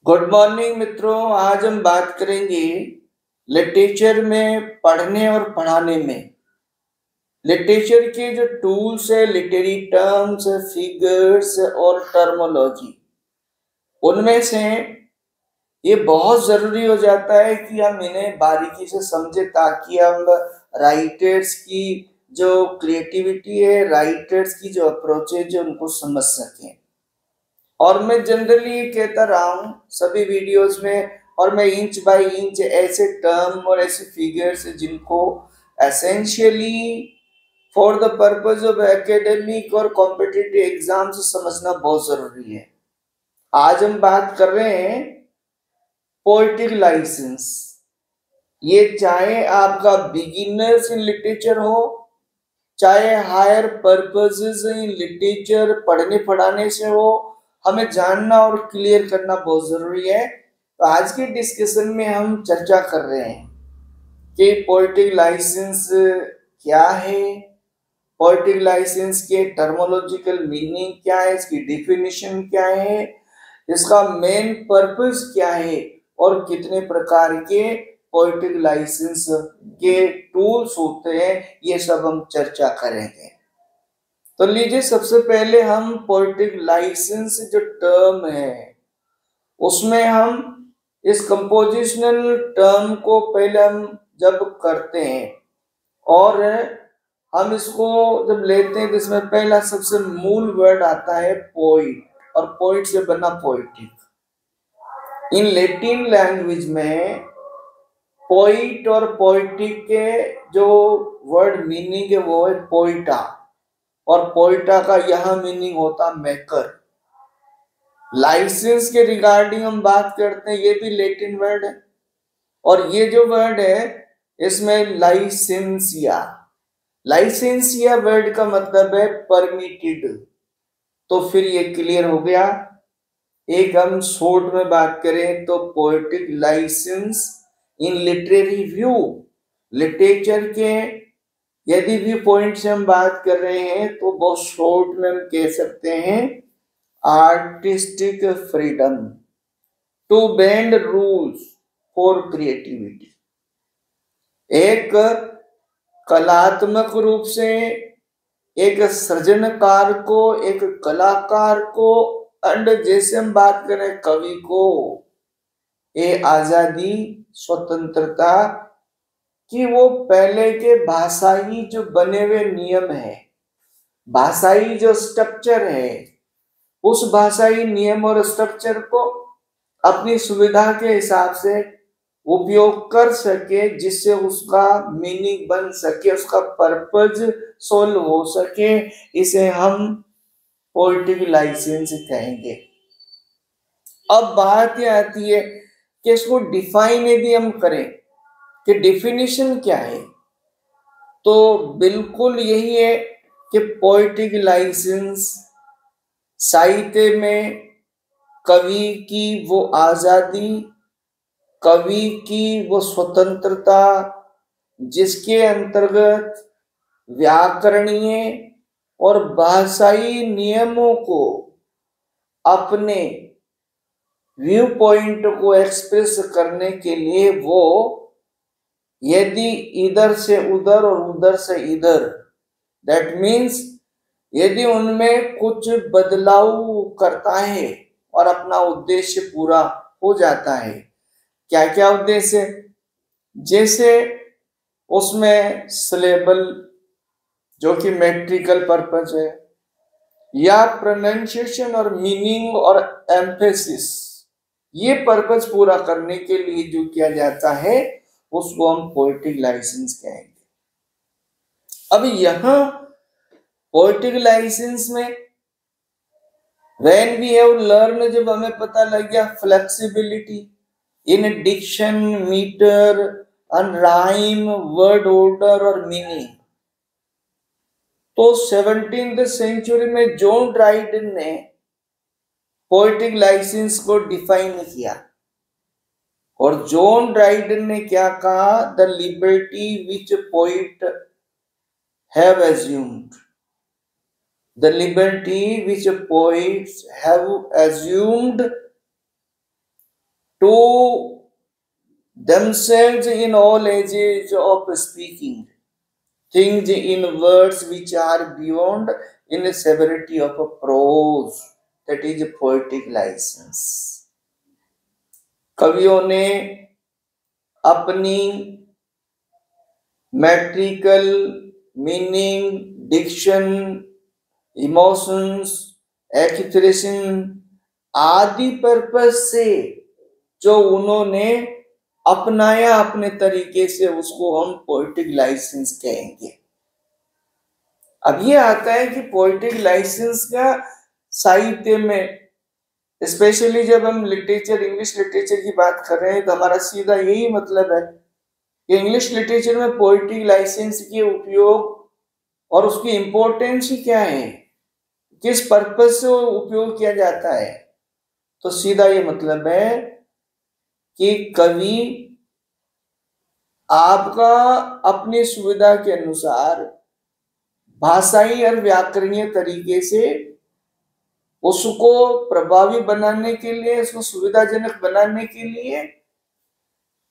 Good morning मित्रों। आज हम बात करेंगे लिटरेचर में पढ़ने और पढ़ाने में। लिटरेचर के जो टूल्स है, लिटरेरी टर्म्स, फिगर्स और टर्मोलॉजी, उनमें से ये बहुत जरूरी हो जाता है कि हम इन्हें बारीकी से समझे ताकि हम राइटर्स की जो क्रिएटिविटी है, राइटर्स की जो अप्रोच है, जो उनको समझ सकें। और मैं जनरली कहता रहा हूँ सभी वीडियोस में, और मैं इंच बाय इंच ऐसे टर्म और ऐसे फिगर्स जिनको essentially for the purpose of academic और कॉम्पिटिटिव एग्जाम्स समझना बहुत जरूरी है। आज हम बात कर रहे हैं पोएटिक लाइसेंस। ये चाहे आपका बिगिनर्स इन लिटरेचर हो, चाहे हायर पर्पसेस इन लिटरेचर पढ़ने पढ़ाने से हो, हमें जानना और क्लियर करना बहुत जरूरी है। तो आज के डिस्कशन में हम चर्चा कर रहे हैं कि पोएटिक लाइसेंस क्या है, पोएटिक लाइसेंस के टर्मोलॉजिकल मीनिंग क्या है, इसकी डेफिनेशन क्या है, इसका मेन पर्पस क्या है और कितने प्रकार के पोएटिक लाइसेंस के टूल्स होते हैं, ये सब हम चर्चा करेंगे। तो लीजिए, सबसे पहले हम पोएटिक लाइसेंस जो टर्म है उसमें हम इस कंपोजिशनल टर्म को पहले हम जब करते हैं और हम इसको जब लेते हैं तो इसमें पहला सबसे मूल वर्ड आता है पोइट, और पोइट से बना पोइटिक। इन लैटिन लैंग्वेज में पोइट और पोइटिक के जो वर्ड मीनिंग है वो है पोइटा, और पोइटा का यह मीनिंग होता मेकर। लाइसेंस के रिगार्डिंग हम बात करते हैं, ये भी लैटिन वर्ड है, और ये जो वर्ड है इसमें लाइसेंसिया, लाइसेंसिया वर्ड का मतलब है परमिटेड। तो फिर ये क्लियर हो गया। एक हम शॉर्ट में बात करें तो पोएटिक लाइसेंस इन लिटरेरी व्यू, लिटरेचर के यदि भी पॉइंट से हम बात कर रहे हैं तो बहुत शॉर्ट में हम कह सकते हैं artistic freedom to bend rules for creativity. एक कलात्मक रूप से एक सृजनकार को, एक कलाकार को, एंड जैसे हम बात करें कवि को, ये आजादी, स्वतंत्रता कि वो पहले के भाषाई जो बने हुए नियम है, भाषाई जो स्ट्रक्चर है, उस भाषाई नियम और स्ट्रक्चर को अपनी सुविधा के हिसाब से उपयोग कर सके, जिससे उसका मीनिंग बन सके, उसका पर्पज सोल्व हो सके। इसे हम पोएटिक लाइसेंस कहेंगे। अब बात यह आती है कि इसको डिफाइन यदि हम करें कि डेफिनेशन क्या है, तो बिल्कुल यही है कि पोएटिक लाइसेंस साहित्य में कवि की वो आजादी, कवि की वो स्वतंत्रता, जिसके अंतर्गत व्याकरणीय और भाषाई नियमों को अपने व्यू पॉइंट को एक्सप्रेस करने के लिए वो यदि इधर से उधर और उधर से इधर, दैट मीन्स यदि उनमें कुछ बदलाव करता है और अपना उद्देश्य पूरा हो जाता है। क्या क्या उद्देश्य? जैसे उसमें सिलेबल जो कि मैट्रिकल पर्पस है, या प्रोनाउंसिएशन और मीनिंग और एम्फेसिस, ये पर्पस पूरा करने के लिए जो किया जाता है उसको हम पोएटिक लाइसेंस कहेंगे। अब यहां पोएटिक लाइसेंस में when we have learned, जब हमें पता लग गया flexibility in diction, metre and rhyme, word order और मीनिंग, तो 17th सेंचुरी में जॉन ड्राइडन ने पोएटिक लाइसेंस को डिफाइन किया। और जॉन ड्राइडन ने क्या कहा? The liberty which poet have assumed, the liberty which poets have assumed to themselves in all ages of speaking things in words which are beyond in severity of a prose, that is poetic license. कवियों ने अपनी metrical meaning, diction, emotions, expression आदि purpose से जो उन्होंने अपनाया अपने तरीके से, उसको हम पोएटिक लाइसेंस कहेंगे। अब ये आता है कि पोएटिक लाइसेंस का साहित्य में, स्पेशली जब हम लिटरेचर, इंग्लिश लिटरेचर की बात कर रहे हैं, तो हमारा सीधा यही मतलब है कि इंग्लिश लिटरेचर में पोएटिक लाइसेंस के उपयोग और उसकी इंपॉर्टेंस ही क्या है, किस पर्पस से उपयोग किया जाता है। तो सीधा ये मतलब है कि कवि आपका अपनी सुविधा के अनुसार भाषाई और व्याकरणीय तरीके से उसको प्रभावी बनाने के लिए, उसको सुविधाजनक बनाने के लिए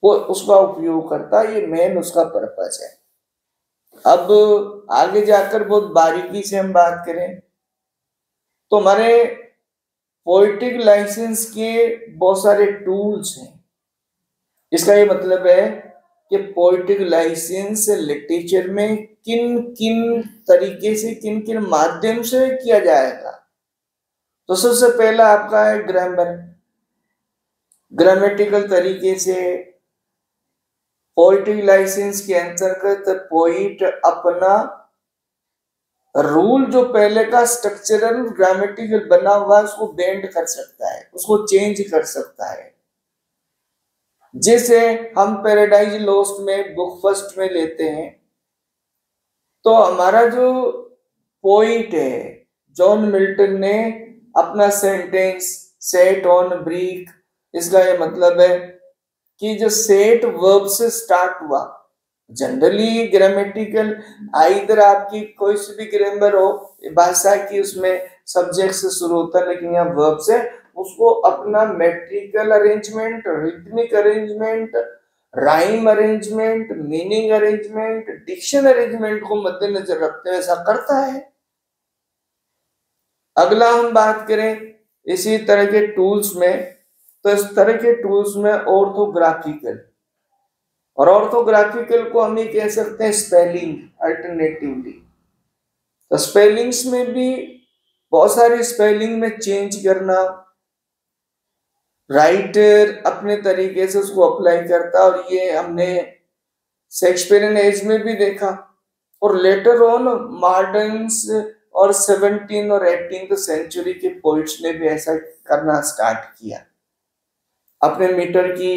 वो उसका उपयोग करता है। ये मेन उसका पर्पस है। अब आगे जाकर बहुत बारीकी से हम बात करें तो हमारे पोएटिक लाइसेंस के बहुत सारे टूल्स हैं। इसका ये मतलब है कि पोएटिक लाइसेंस लिटरेचर में किन किन तरीके से, किन किन माध्यम से किया जाएगा। तो सबसे पहला आपका है ग्रामर, ग्रामेटिकल तरीके से पोएटिक लाइसेंस के अंतर्गत पोइट अपना रूल जो पहले का स्ट्रक्चरल ग्रामेटिकल बना हुआ है उसको बेंड कर सकता है, उसको चेंज कर सकता है। जैसे हम पैराडाइज लॉस्ट में बुक फर्स्ट में लेते हैं तो हमारा जो पोइट है जॉन मिल्टन ने अपना सेंटेंस सेट ऑन ब्रिक, इसका ये मतलब है कि जो सेट वर्ब से स्टार्ट हुआ, जनरली ग्रामेटिकल आइदर आपकी कोई सी भी ग्रामर हो भाषा की, उसमें सब्जेक्ट से शुरू होता है, लेकिन यहाँ वर्ब से उसको अपना metrical arrangement, rhythmic arrangement, rhyme arrangement, meaning arrangement, diction arrangement को मद्देनजर रखते हुए ऐसा करता है। अगला हम बात करें इसी तरह के टूल्स में, तो इस तरह के टूल्स में ऑर्थोग्राफिकल, और ऑर्थोग्राफिकल को हम ये कह सकते हैं स्पेलिंग अल्टरनेटिवली। तो स्पेलिंग्स में भी बहुत सारी स्पेलिंग में चेंज करना, राइटर अपने तरीके से उसको अप्लाई करता, और ये हमने शेक्सपियरियन एज में भी देखा, और लेटर ऑन मॉडर्न्स और 17 और 18 सेंचुरी के पोइट्स ने भी ऐसा करना स्टार्ट किया। अपने मीटर की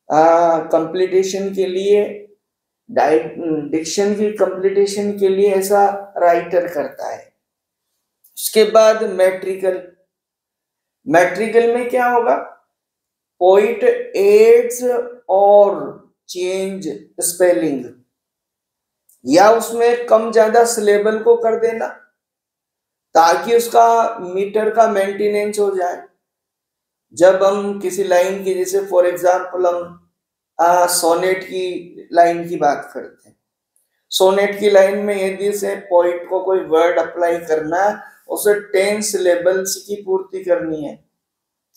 कंप्लीटेशन के लिए, डिक्शन की कंप्लीटेशन के लिए ऐसा राइटर करता है। उसके बाद मैट्रिकल, मैट्रिकल में क्या होगा, पोइट एड्स और चेंज स्पेलिंग, या उसमें कम ज्यादा सिलेबल को कर देना ताकि उसका मीटर का मेंटेनेंस हो जाए। जब हम किसी लाइन की, जैसे फॉर एग्जांपल हम सोनेट की लाइन की बात करते हैं, सोनेट की लाइन में यदि से पोइट को कोई वर्ड अप्लाई करना है, उसे 10 सिलेबल्स की पूर्ति करनी है,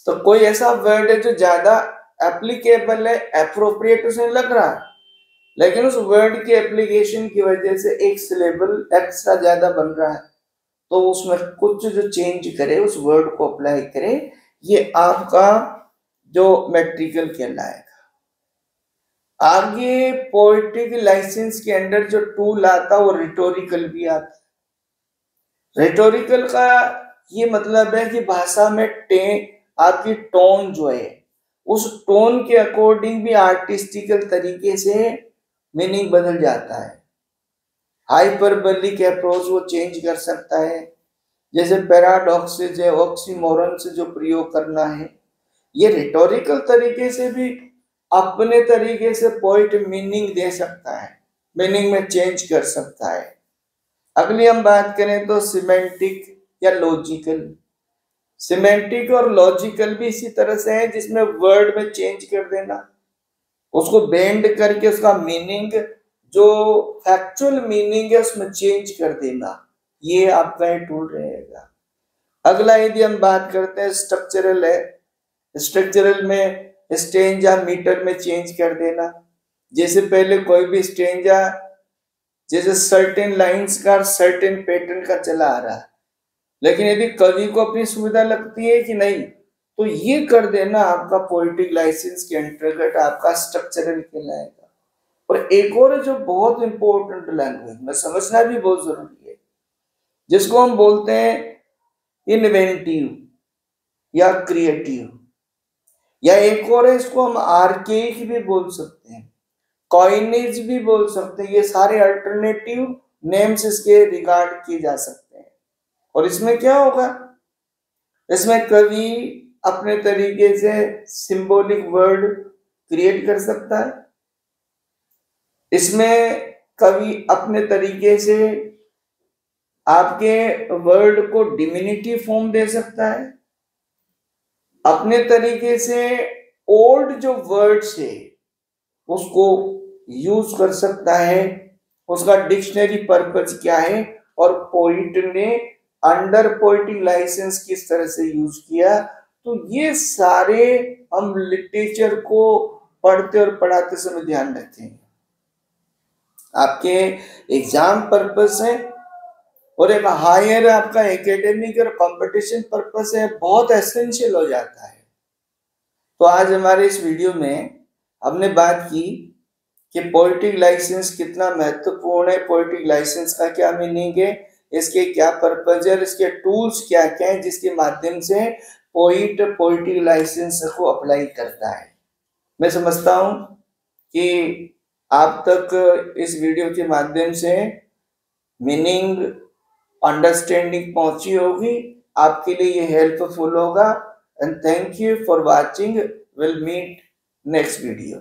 तो कोई ऐसा वर्ड है जो ज्यादा एप्लीकेबल है, एप्रोप्रिएट उसे लग रहा है, लेकिन उस वर्ड की एप्लीकेशन की वजह से एक सिलेबल एक्स्ट्रा ज्यादा बन रहा है, तो उसमें कुछ जो चेंज करे, उस वर्ड को अप्लाई करे, ये आपका जो मैट्रिकल कहलाएगा। आगे पोएटिक लाइसेंस के अंडर जो टूल आता है वो रिटोरिकल भी आता है। रिटोरिकल का ये मतलब है कि भाषा में आपकी टोन जो है, उस टोन के अकॉर्डिंग भी आर्टिस्टिकल तरीके से मीनिंग बदल जाता है। हाइपरबोलिक अप्रोच वो चेंज कर सकता है, जैसे पैराडॉक्सेस है, ऑक्सीमोरन से जो प्रयोग करना है, ये रिटोरिकल तरीके से भी अपने तरीके से पोइट मीनिंग दे सकता है, मीनिंग में चेंज कर सकता है। अगली हम बात करें तो सिमेंटिक या लॉजिकल, सिमेंटिक और लॉजिकल भी इसी तरह से है, जिसमें वर्ड में चेंज कर देना, उसको बेंड करके उसका मीनिंग, जो फैक्चुअल मीनिंग है उसमें चेंज कर देना, ये आपका ये टूल रहेगा। अगला यदि हम बात करते हैं स्ट्रक्चरल है, स्ट्रक्चरल में स्टेंजा मीटर में चेंज कर देना। जैसे पहले कोई भी स्टेंजा, जैसे सर्टेन लाइंस का सर्टेन पैटर्न का चला आ रहा है, लेकिन यदि कवि को अपनी सुविधा लगती है कि नहीं, तो ये कर देना आपका पोएटिक लाइसेंस के अंतर्गत आपका स्ट्रक्चरल कहलाएगा। और एक और है जो बहुत इंपॉर्टेंट लैंग्वेज में समझना भी बहुत जरूरी है, जिसको हम बोलते हैं इन्वेंटिव या क्रिएटिव, या एक और है इसको हम आर्केइक भी बोल सकते हैं, कॉइनेज भी बोल सकते हैं। ये सारे अल्टरनेटिव नेम्स इसके रिगार्ड किए जा सकते हैं। और इसमें क्या होगा, इसमें कवि अपने तरीके से सिंबॉलिक वर्ड क्रिएट कर सकता है, इसमें कवि अपने तरीके से आपके वर्ड को डिमिनिटिव फॉर्म दे सकता है, अपने तरीके से ओल्ड जो वर्ड्स है उसको यूज कर सकता है, उसका डिक्शनरी पर्पज क्या है, और पोइट ने अंडर पोइटिक लाइसेंस किस तरह से यूज किया। तो ये सारे हम लिटरेचर को पढ़ते और पढ़ाते समय ध्यान रखेंगे। आपके एग्जाम पर्पस है और एक हायर आपका एकेडमिक और कंपटीशन पर्पस है, बहुत एसेंशियल हो जाता है। तो आज हमारे इस वीडियो में हमने बात की कि पोएटिक लाइसेंस कितना महत्वपूर्ण है, पोएटिक लाइसेंस का क्या मीनिंग है, इसके क्या पर्पज है, इसके टूल्स क्या क्या है जिसके माध्यम से पोइट पोएटिक लाइसेंस को अप्लाई करता है। मैं समझता हूं कि आप तक इस वीडियो के माध्यम से मीनिंग अंडरस्टैंडिंग पहुंची होगी, आपके लिए ये हेल्पफुल होगा। And thank you for watching, will meet next video.